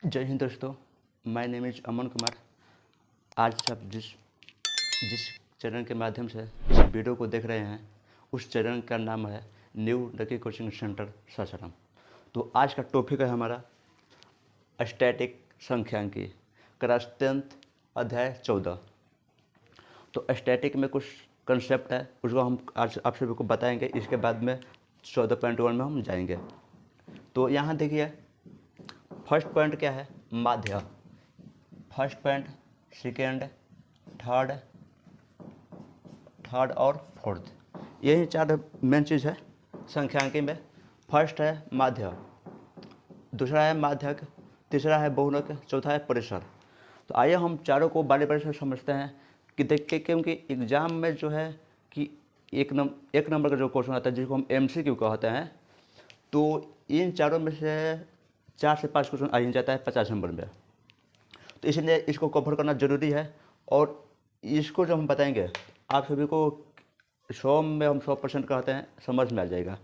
जय हिंद दोस्तों, my name is Aman Kumar. आज आप जिस जिस चैनल के माध्यम से इस वीडियो को देख रहे हैं उस चैनल का नाम है new lucky coaching centre Sasaram. तो आज का टॉपिक है हमारा स्टैटिक संख्यांकी क्लास 10th अध्याय 14। तो स्टैटिक में कुछ कंसेप्ट है, उसको हम आज आप सभी को बताएंगे। इसके बाद में 14.1 में हम जाएंगे। तो यहाँ देखिए, फर्स्ट पॉइंट क्या है? माध्य। फर्स्ट पॉइंट, सेकेंड, थर्ड और फोर्थ, यही चार मेन चीज़ है संख्यांकी में। फर्स्ट है माध्य, दूसरा है माध्यक, तीसरा है बहुनक, चौथा है परिसर। तो आइए हम चारों को बारी बारी से समझते हैं कि देखिए, क्योंकि एग्ज़ाम में जो है कि एक नंबर का जो क्वेश्चन आता है जिसको हम MCQ कहते हैं, तो इन चारों में से 4 से 5 क्वेश्चन आ ही जाता है 50 नंबर में। तो इसलिए इसको कवर करना ज़रूरी है। और इसको जो हम बताएंगे आप सभी को 100 में हम 100% कहते हैं समझ में आ जाएगा।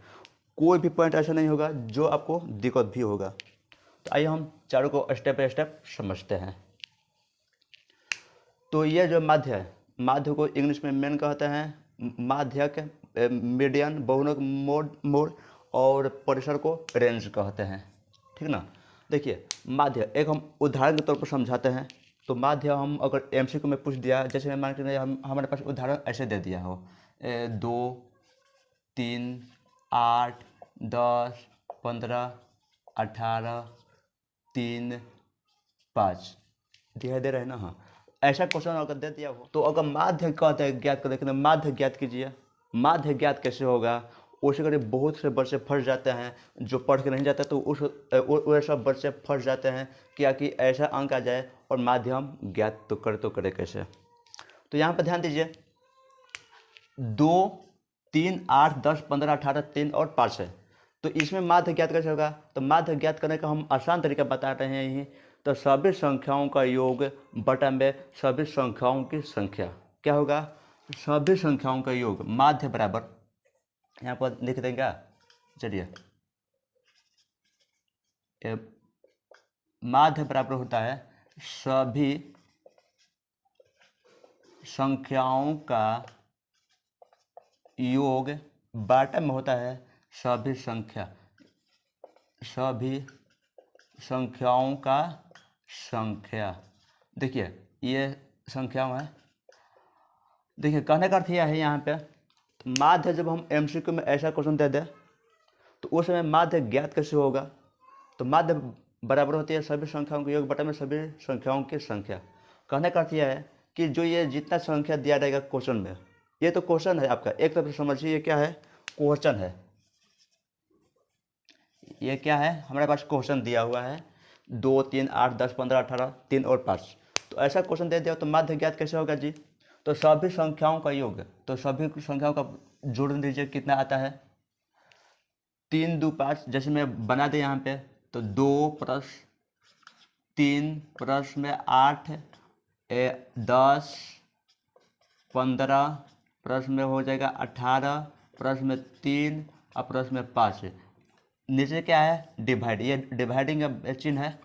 कोई भी पॉइंट ऐसा नहीं होगा जो आपको दिक्कत भी होगा। तो आइए हम चारों को स्टेप बाय स्टेप समझते हैं। तो ये जो माध्य है, माध्य को इंग्लिश में मेन कहते हैं माध्यक, मीडियन, बहुनक, मोड और परिसर को रेंज कहते हैं। ठीक ना? देखिए माध्य एक हम उदाहरण के तौर पर समझाते हैं। तो माध्य हम अगर MCQ में पूछ दिया, जैसे मान के हमारे पास उदाहरण ऐसे दे दिया हो 2, 3, 8, 10, 15, 18, 3, 5 दिखाई दे रहा है ना? हाँ, ऐसा क्वेश्चन अगर दे दिया हो तो अगर माध्य कहते हैं ज्ञात करें, तो माध्य ज्ञात कीजिए। माध्य ज्ञात कैसे होगा? उसे करीब बहुत से बच्चे फंस जाते हैं जो पढ़ के नहीं जाते, तो वे सब बच्चे फंस जाते हैं क्या कि ऐसा अंक आ जाए और माध्य हम ज्ञात तो करे कैसे। तो यहाँ पर ध्यान दीजिए, 2, 3, 8, 10, 15, 18, 3 और 5 है। तो इसमें माध्य ज्ञात कैसे होगा? तो माध्य ज्ञात करने का हम आसान तरीका बता रहे हैं यही। तो सभी संख्याओं का योग बटा में सभी संख्याओं की संख्या क्या होगा? सभी संख्याओं का योग माध्य बराबर, यहाँ पर लिख देंगे। चलिए, माध्य बराबर होता है सभी संख्याओं का योग बाटा में होता है सभी संख्याओं का संख्या। देखिए ये संख्याओं है। देखिए कहने का अर्थ यह है यहाँ पे, माध्य जब हम MCQ में ऐसा क्वेश्चन दे दें तो उस समय माध्य ज्ञात कैसे होगा? तो माध्य बराबर होती है सभी संख्याओं के योग बटा में सभी संख्याओं की संख्या। कहने का अर्थ यह है कि जो ये जितना संख्या दिया जाएगा क्वेश्चन में, ये तो क्वेश्चन है आपका, एक तरफ से समझिए, ये क्या है? क्वेश्चन है। ये क्या है? हमारे पास क्वेश्चन दिया हुआ है 2, 3, 8, 10, 15, 18, 3 और 5। तो ऐसा क्वेश्चन दे दिया तो माध्य ज्ञात कैसे होगा जी? तो सभी संख्याओं का योग, तो सभी संख्याओं का जोड़ दीजिए, कितना आता है? 3, 2, 5। जैसे मैं बना दे यहाँ पे, तो 2 + 3 + में 8, 10, 15 प्लस में हो जाएगा 18, प्लस में 3 और प्लस में 5। नीचे क्या है? डिवाइड, ये डिवाइडिंग का चिन्ह है,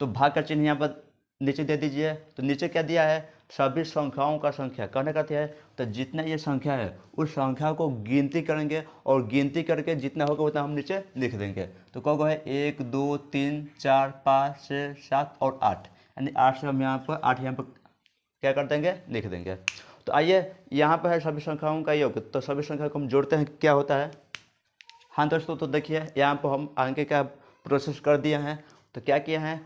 तो भाग का चिन्ह यहाँ पर नीचे दे दीजिए। तो नीचे क्या दिया है? सभी संख्याओं का संख्या। कहने का क्या है? तो जितना ये संख्या है उस संख्या को गिनती करेंगे और गिनती करके जितना होगा उतना हम नीचे लिख देंगे। तो कौन है? 1, 2, 3, 4, 5, 6, 7 और 8, यानी 8 से हम यहाँ पर 8 यहाँ पर क्या कर देंगे? लिख देंगे। तो आइए, यहाँ पर है सभी संख्याओं का योग, तो सभी संख्या को हम जोड़ते हैं, क्या होता है? हाँ दोस्तों, तो देखिए यहाँ पर हम आगे का प्रोसेस कर दिए हैं। तो क्या किया है?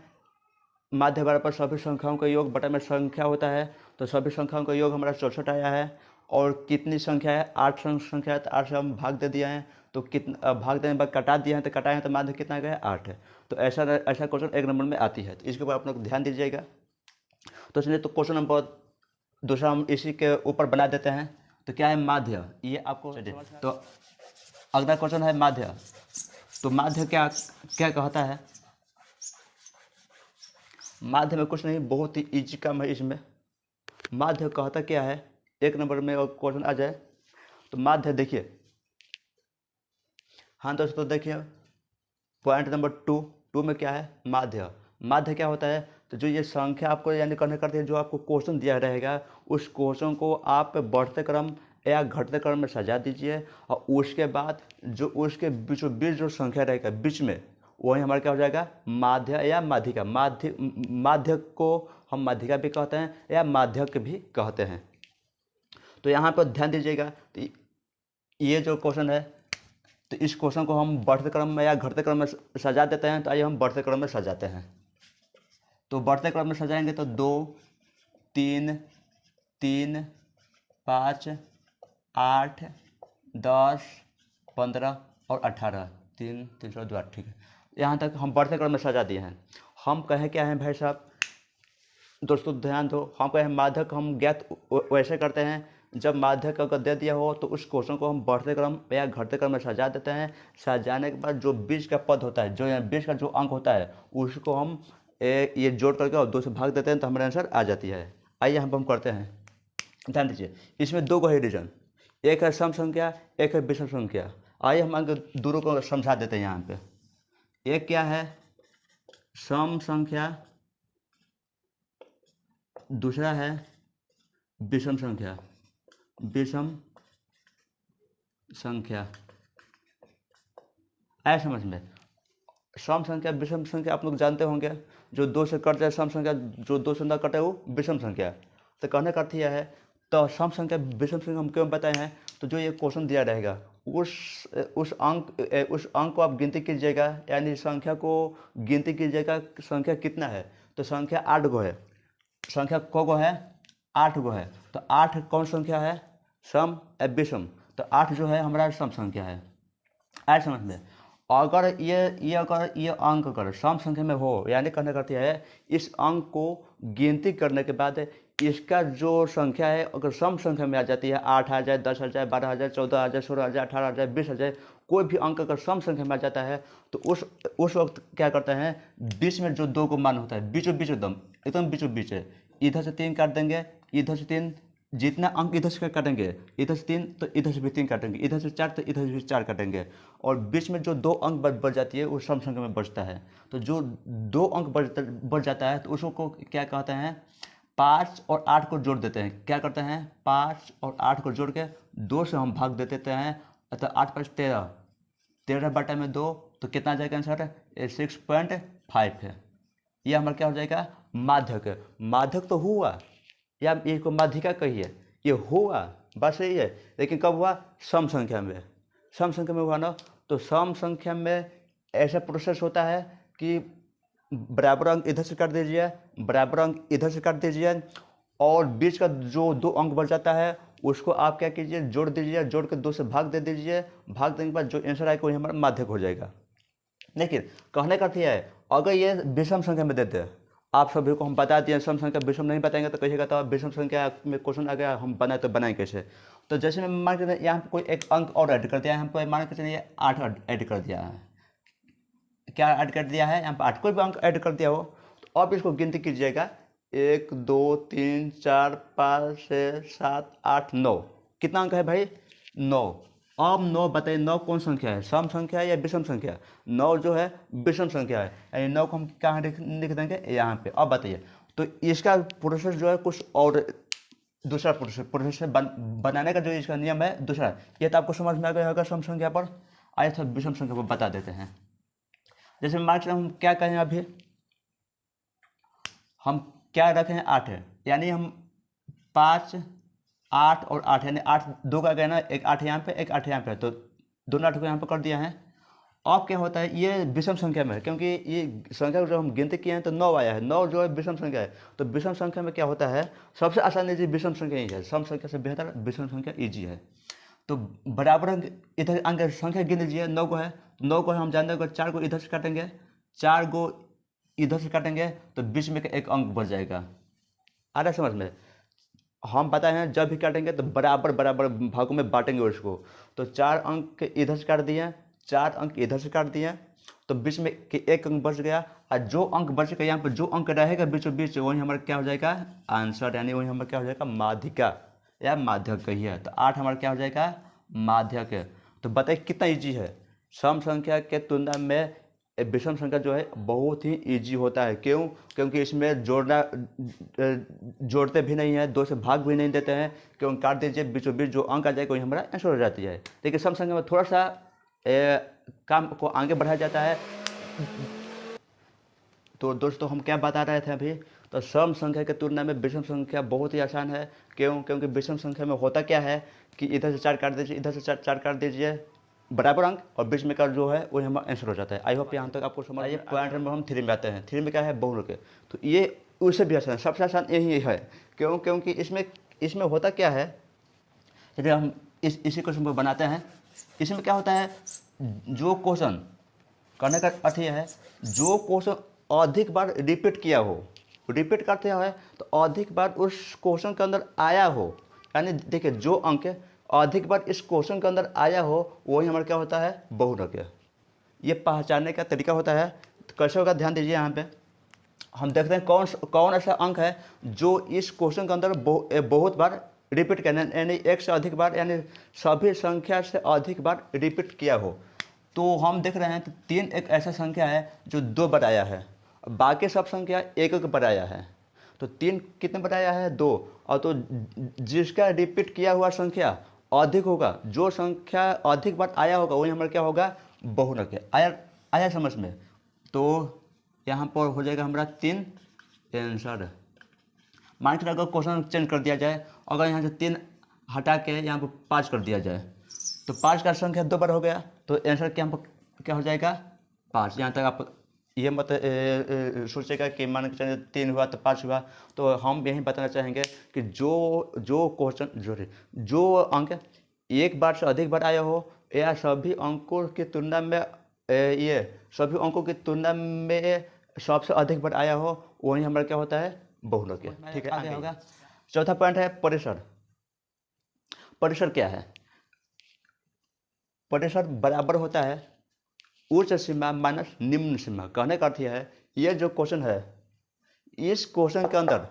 माध्य बराबर सभी संख्याओं का योग बटा में संख्या होता है। तो सभी संख्याओं का योग हमारा 64 आया है। और कितनी संख्या है? 8 संख्या है, तो 8 से हम भाग दे दिया है। तो कितना भाग देने के बाद कटा दिया है, तो कटाए हैं तो माध्य कितना गया? 8 है। तो ऐसा क्वेश्चन 1 नंबर में आती है, तो इसके ऊपर आप लोग ध्यान दीजिएगा। तो चलिए, तो क्वेश्चन नंबर दूसरा हम इसी के ऊपर बना देते हैं। तो क्या है? माध्य। ये आपको, तो अगला क्वेश्चन है माध्य। तो माध्य क्या क्या कहता है? माध्य में कुछ नहीं, बहुत ही इजी काम है इसमें। माध्य कहता क्या है? 1 नंबर में क्वेश्चन आ जाए तो माध्य देखिए। हाँ दोस्तों देखिए, पॉइंट नंबर 2 में क्या है? माध्य। माध्य क्या होता है, तो जो ये संख्या आपको यानी करने करते हैं, जो आपको क्वेश्चन दिया रहेगा उस क्वेश्चन को आप बढ़ते क्रम या घटते क्रम में सजा दीजिए, और उसके बाद जो उसके बीचों बीच जो संख्या रहेगा बीच में, वही हमारा क्या हो जाएगा, माध्य या माध्यिका। माध्य को हम माध्यिका भी कहते हैं या माध्यक भी कहते हैं। तो यहाँ पर ध्यान दीजिएगा, तो ये जो क्वेश्चन है, तो इस क्वेश्चन को हम बढ़ते क्रम में या घटते क्रम में सजा देते हैं। तो आइए हम बढ़ते क्रम में सजाते हैं। तो बढ़ते क्रम में सजाएंगे तो 2 3 3 5 8 10 15 और 18, 3 3 2 8, ठीक है। यहाँ तक हम बढ़ते क्रम में सजा दिए हैं। हम कहें क्या है भाई साहब, दोस्तों ध्यान दो, हम कहें माध्यक हम ज्ञात वैसे करते हैं, जब माध्यक अगर दे दिया हो तो उस क्वेश्चन को हम बढ़ते क्रम या घटते क्रम में सजा देते हैं। सजाने के बाद जो बीच का पद होता है, जो यहाँ बीच का जो अंक होता है, उसको हम ये जोड़ करके और 2 से भाग देते हैं, तो हमारा आंसर आ जाती है। आइए हम करते हैं, ध्यान दीजिए। इसमें 2 है डिवीजन, एक है सम संख्या, एक है विषम संख्या। आइए हम आगे दोनों को समझा देते हैं। यहाँ पे एक क्या है, सम संख्या, दूसरा है विषम संख्या। विषम संख्या ऐ समझ में, सम संख्या विषम संख्या आप लोग जानते होंगे, जो 2 से कट जाए सम संख्या, जो 2 से न कटे वो विषम संख्या। तो कहने का अर्थ यह है, तो सम संख्या विषम संख्या हम क्यों बताए हैं, तो जो ये क्वेश्चन दिया रहेगा उस अंक को आप गिनती कीजिएगा, यानी संख्या को गिनती कीजिएगा, संख्या कितना है। तो संख्या 8 गो है, संख्या को है 8 गो है। तो 8 कौन संख्या है, सम या विषम। तो 8 जो है हमारा सम संख्या है। ऐसे समझ में, अगर ये अंक अगर सम संख्या में हो, यानी कहने का अर्थ है इस अंक को गिनती करने के बाद इसका जो संख्या है अगर सम संख्या में आ जाती है, 8 आ जाए, 10 आ जाए, 12 आ जाए, 14 आ जाए, 16 आ जाए, 18 आ जाए, 20 आ जाए, कोई भी अंक अगर सम संख्या में आ जाता है, तो उस वक्त क्या करते हैं, बीच में जो 2 को मान होता है, बीचों बीच एकदम बीचों बीच है, इधर से 3 काट देंगे, इधर से 3, जितना अंक इधर से काटेंगे, इधर से 3 तो इधर से भी 3 काटेंगे, इधर से 4 तो इधर से भी 4 काटेंगे, और बीच में जो 2 अंक बढ़ जाती है वो सम संख्या में बचता है। तो जो 2 अंक बढ़ जाता है तो उसको क्या कहते हैं, 5 और 8 को जोड़ देते हैं। क्या करते हैं, 5 और 8 को जोड़ के 2 से हम भाग दे देते हैं। तो 8 5 13, 13 बटा में 2, तो कितना आ जाएगा आंसर, 6.5 है। यह हमारा क्या हो जाएगा, माध्यक। माध्यक तो हुआ, या इसको माध्यिका कहिए, ये हुआ बस यही है, लेकिन कब हुआ, सम संख्या में। सम संख्या में हुआ ना, तो सम संख्या में ऐसा प्रोसेस होता है कि बराबर अंक इधर से काट दीजिए, बराबर अंक इधर से काट दीजिए, और बीच का जो 2 अंक बढ़ जाता है उसको आप क्या कीजिए, जोड़ दीजिए, जोड़ के 2 से भाग दे दीजिए। भाग देने के बाद जो आंसर आएगा वही हमारा माध्यक हो जाएगा। लेकिन कहने का अर्थ यह है, अगर ये विषम संख्या में देते हैं, आप सभी को हम बता दिए सम संख्या विषम नहीं बताएंगे तो कहिएगा तो विषम संख्या में क्वेश्चन आ गया, हम बनाए तो बनाए कैसे। तो जैसे मैं मान के यहाँ पे कोई एक अंक और ऐड कर दिया है, हमको मान के चलिए 8 ऐड कर दिया है, क्या ऐड कर दिया है यहाँ पे 8, कोई भी अंक ऐड कर दिया हो, तो अब इसको गिनती कीजिएगा, 1 2 3 4 5 6 7 8 9, कितना अंक है भाई, 9। अब 9 बताइए, 9 कौन संख्या है, सम संख्या है या विषम संख्या। 9 जो है विषम संख्या है, यानी 9 को हम कहाँ लिख देंगे, यहाँ पे। अब बताइए, तो इसका प्रोसेस जो है कुछ और दूसरा प्रोसेस बनाने का जो इसका नियम है दूसरा। ये तो आपको समझ में आ गया होगा सम संख्या पर। आइए थोड़ा विषम संख्या को बता देते हैं। जैसे मान के हम क्या कहें, अभी हम क्या रखें, 8 है, यानी हम 5 8 और 8, यानी 8 2 का गया ना, एक 8 यहाँ पे, एक 8 यहाँ पे, तो दोनों 8 को यहाँ पर कर दिया है। अब क्या होता है, ये विषम संख्या में है, क्योंकि ये संख्या जो हम गिनती किए हैं तो 9 आया है, 9 जो है विषम संख्या है। तो विषम संख्या में क्या होता है, सबसे आसान इजी विषम संख्या ही है, सम संख्या से बेहतर विषम संख्या ईजी है। तो बराबर अंक इधर अंक संख्या गिन लीजिए, 9 को है, तो 9 को हम जानते हैं, 4 को इधर से काटेंगे, 4 को इधर से काटेंगे, तो बीच में एक अंक बढ़ जाएगा। आ रहा समझ में, हम पता है जब भी काटेंगे तो बराबर बराबर भागों में बांटेंगे उसको। तो 4 अंक इधर से काट दिए, 4 अंक इधर से काट दिए, तो बीच में एक अंक बच गया, और जो अंक बचेगा यहाँ पर जो अंक रहेगा बीचों बीच, वही हमारा क्या हो जाएगा आंसर, यानी वही हमारा क्या हो जाएगा माध्यिका या माध्यक कही है। तो 8 हमारा क्या हो जाएगा माध्यक है। तो बताइए कितना ईजी है, सम संख्या के तुलना में विषम संख्या जो है बहुत ही इजी होता है। क्यों? क्योंकि इसमें जोड़ते भी नहीं है, 2 से भाग भी नहीं देते हैं। क्यों? काट दीजिए, बीचों बीच जो अंक आ जाएगा वही हमारा आंसर हो जाती है। लेकिन सम संख्या में थोड़ा सा काम को आगे बढ़ाया जाता है। तो दोस्तों हम क्या बता रहे थे अभी? तो सम संख्या की तुलना में विषम संख्या बहुत ही आसान है। क्यों? क्योंकि विषम संख्या में होता क्या है कि इधर से 4 काट दीजिए, इधर से 4 काट दीजिए, बराबर अंक, और बीच में का जो है वो हमारा आंसर हो जाता है। आई होप यहाँ तक आपको समझ। आइए पॉइंट नंबर हम 3 में आते हैं। 3 में क्या है? बहुलक के। तो ये उससे भी आसान, सबसे आसान यही है। क्यों? क्योंकि इसमें होता क्या है, यदि हम इसी क्वेश्चन को बनाते हैं, इसमें क्या होता है, जो क्वेश्चन करने का अर्थ यह है, जो क्वेश्चन अधिक बार रिपीट किया हो, रिपीट करते हैं तो अधिक बार उस क्वेश्चन के अंदर आया हो, यानी देखिए जो अंक अधिक बार इस क्वेश्चन के अंदर आया हो वही हमारा क्या होता है? बहुलक। ये पहचानने का तरीका होता है। तो कैसे होगा? ध्यान दीजिए। यहाँ पे हम देखते हैं कौन ऐसा अंक है जो इस क्वेश्चन के अंदर बहुत बार रिपीट करना, यानी 1 से अधिक बार, यानी सभी संख्या से अधिक बार रिपीट किया हो। तो हम देख रहे हैं तो 3 एक ऐसा संख्या है जो 2 बार आया है, बाकी सब संख्या 1 बार आया है। तो 3 कितने बार आया है? 2। और तो जिसका रिपीट किया हुआ संख्या अधिक होगा, जो संख्या अधिक बार आया होगा वही हमारा क्या होगा? बहुलक। आया समझ में? तो यहाँ पर हो जाएगा हमारा 3 आंसर। मान के अगर क्वेश्चन चेंज कर दिया जाए, अगर यहाँ से 3 हटा के यहाँ पर 5 कर दिया जाए, तो 5 का संख्या 2 बार हो गया, तो आंसर क्या हो जाएगा? 5। यहाँ तक आप ये मत सोचेगा कि मान के चलिए 3 हुआ तो 5 हुआ। तो हम यही बताना चाहेंगे कि जो क्वेश्चन जो अंक 1 बार से अधिक बार आया हो, या सभी अंकों की तुलना में सभी अंकों की तुलना में सबसे अधिक बार आया हो, वही हमारा क्या होता है? बहुलक। ठीक है, आगे होगा। चौथा पॉइंट है परिसर। परिसर क्या है? परिसर बराबर होता है उच्च सीमा माइनस निम्न सीमा। कहने का अर्थ यह है, ये जो क्वेश्चन है, इस क्वेश्चन के अंदर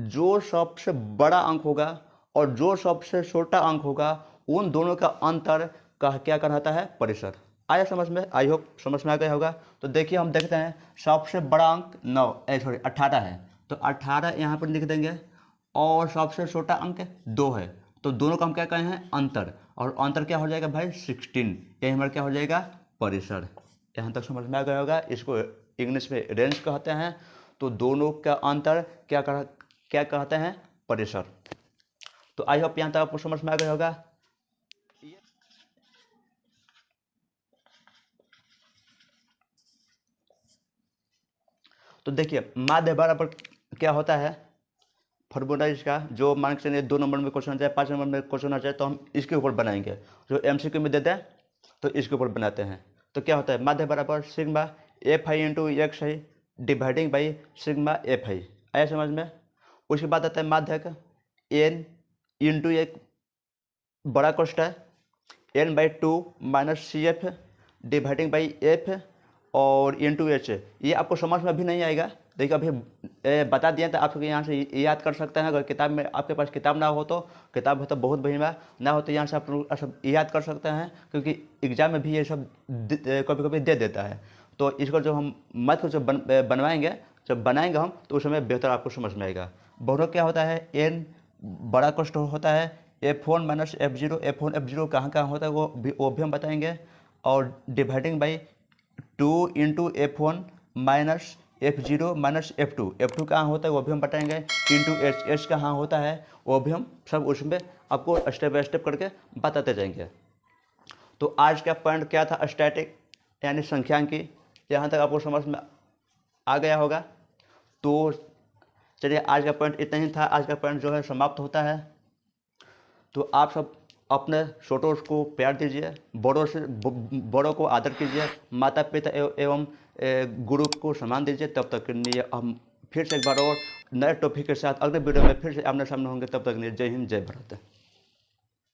जो सबसे बड़ा अंक होगा और जो सबसे छोटा अंक होगा, उन दोनों का अंतर का क्या कहलाता है? परिसर। आया समझ में? आई होप समझ में आ गया होगा। तो देखिए हम देखते हैं, सबसे बड़ा अंक 18 है, तो 18 यहाँ पर लिख देंगे, और सबसे छोटा अंक 2 है, तो दोनों का हम क्या कहे हैं? अंतर। और अंतर क्या हो जाएगा भाई? 16। यही हमारा क्या हो जाएगा? परिसर। यहाँ तक समझ में आ गया होगा। इसको इंग्लिश में रेंज कहते हैं। तो दोनों का अंतर क्या कहते हैं? परिसर। तो आई होप यहाँ तक आपको समझ में आ गया होगा। तो देखिए माध्य बराबर क्या होता है? फॉर्मूला इसका, जो मान के चलिए 2 नंबर में क्वेश्चन आ जाए, 5 नंबर में क्वेश्चन आ जाए, तो हम इसके ऊपर बनाएंगे। जो MCQ में देते हैं तो इसके ऊपर बनाते हैं। तो क्या होता है? माध्य बराबर sigma F I into x I dividing by sigma F I. आया समझ में? उसके बाद आता है माध्यक n इंटू एक बड़ा कॉस्ट है n/2 minus CF dividing by F और इंटू एच। ये आपको समझ में अभी नहीं आएगा, देखिए अभी बता दिया तो आप यहाँ से याद कर सकते हैं। अगर किताब में आपके पास किताब ना हो तो किताब हो तो बहुत बढ़िया, ना हो तो यहाँ से आप सब याद कर सकते हैं, क्योंकि एग्जाम में भी ये सब कभी कभी दे देता है। तो इसको जो हम मत को जब बनवाएंगे, जब बनाएंगे हम, तो उस समय बेहतर आपको समझ में आएगा। बहुलक क्या होता है? n बड़ा कॉस्ट होता है F1 minus F0। F1 F0 कहाँ होता है वो भी हम बताएंगे। और dividing by 2 into F1 minus F0 minus F2। F2 कहाँ होता है वो भी हम बताएंगे। इंटू H कहाँ होता है वो भी हम सब उसमें आपको स्टेप बाय स्टेप करके बताते जाएंगे। तो आज का पॉइंट क्या था? स्टैटिक यानी संख्यांकी। यहाँ तक आपको समझ में आ गया होगा। तो चलिए आज का पॉइंट इतना ही था। आज का पॉइंट जो है समाप्त होता है। तो आप सब अपने छोटों को प्यार दीजिए, बड़ों को आदर कीजिए, माता पिता एवं गुरु को सम्मान दीजिए। तब तक के लिए हम फिर से एक बार और नए टॉपिक के साथ अगले वीडियो में फिर से आमने सामने होंगे। तब तक के लिए जय हिंद, जय भारत।